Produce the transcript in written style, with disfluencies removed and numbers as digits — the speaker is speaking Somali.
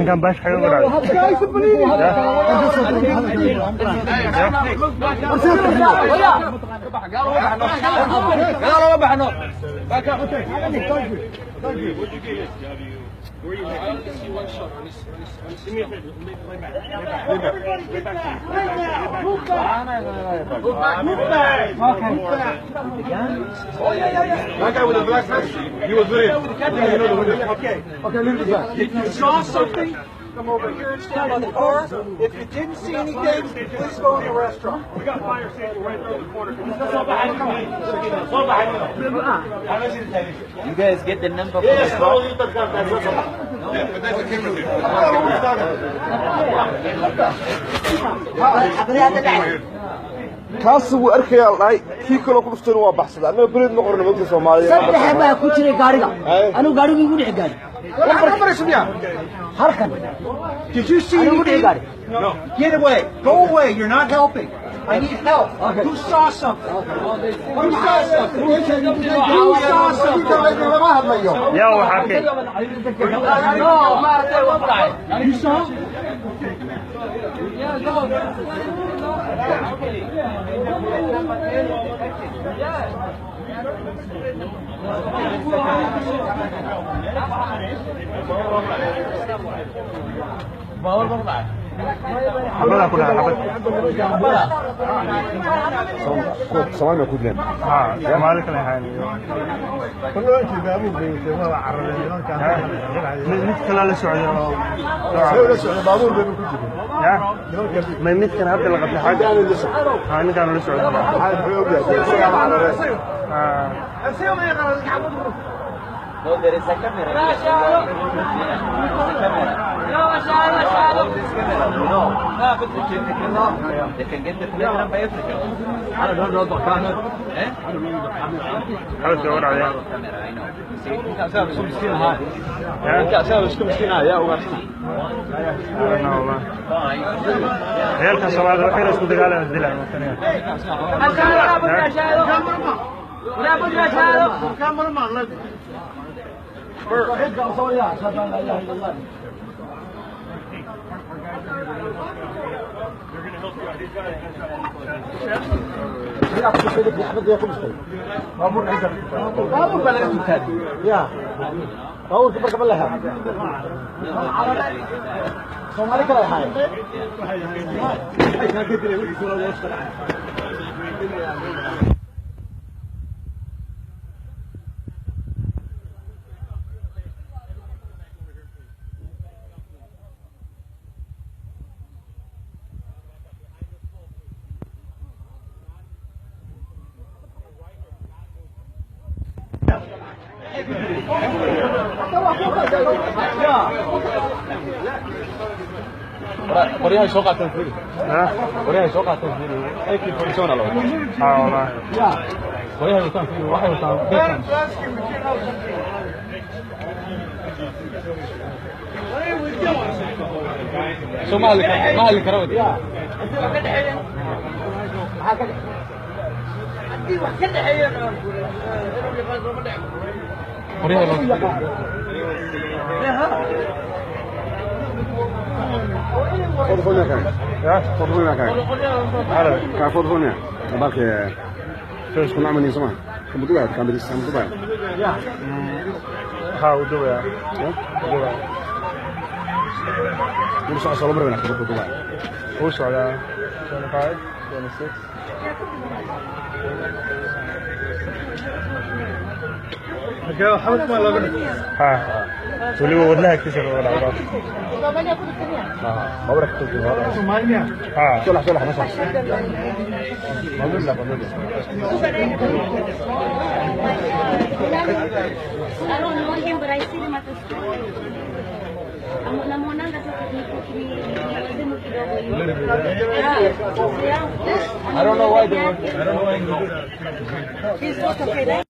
كان باش حيوان Where you at? See one shot. See me. Move back. That guy with the black hat, he was with him. Okay, leave it back. If you saw something, come over here and stand on the car. If you didn't see anything, please go in the restaurant. We got fire station right there in the corner. You guys get the number for Yes, the no, car? you took that. Yeah, but that's the camera there. kaas wuu arkayaa lahay kii kale ku dhufteen waa baxsada anaga bariid ma qorno dadka Soomaaliyeed saddex baa ku jiray gaariga anigu gaarigu igu dhex gaari What number is it? halkan Did you see anigu dhex anything? gaari No. Get away. Go away. You're not helping. I need help. Who saw something? Who saw something? Who saw something? lama hadlayo يا وحكي You saw? حبنا كلها حبت سوانا كودلين مالك لا حالي مثل لا سعودي baabuur bay ku jireen يا ما مثل هذا اللي قبل حاجه انا كانوا لسعودي No, there is a camera. There is a camera. This camera, you know. They can get the camera by Africa. I don't know the camera. هذا الدور عليه Camera, I know. See? انا والله عيالك الصومال الحين اسمه دقاله الدلع baabuur ka barkaba lahaa Soomaali kale ahay qoryaha soo qaataan fiiri ها qoryaha soo qaataan fiiri ay kii fariisona loo اه والله qoryaha wataan fiiri waxay wataan beekan Soomaali ma hali karo wadi qoryaha loo خذ هنا كان خذ هنا كان كان خذ هنا بالك فيش كنا عملنا زمان كم بدو كان بدي استعمل دبي ها ودويا ودويا ورش على صلاه برنا كم دبي وش على 25 26 حاولت ما لقيت ها ولي ودناها كثير ولا عبارة ما برك تجي ها صلح صلح ما صح ما بالله I don't know him, but I see him at the school. namuona I don't know why they want. I don't know why they do that.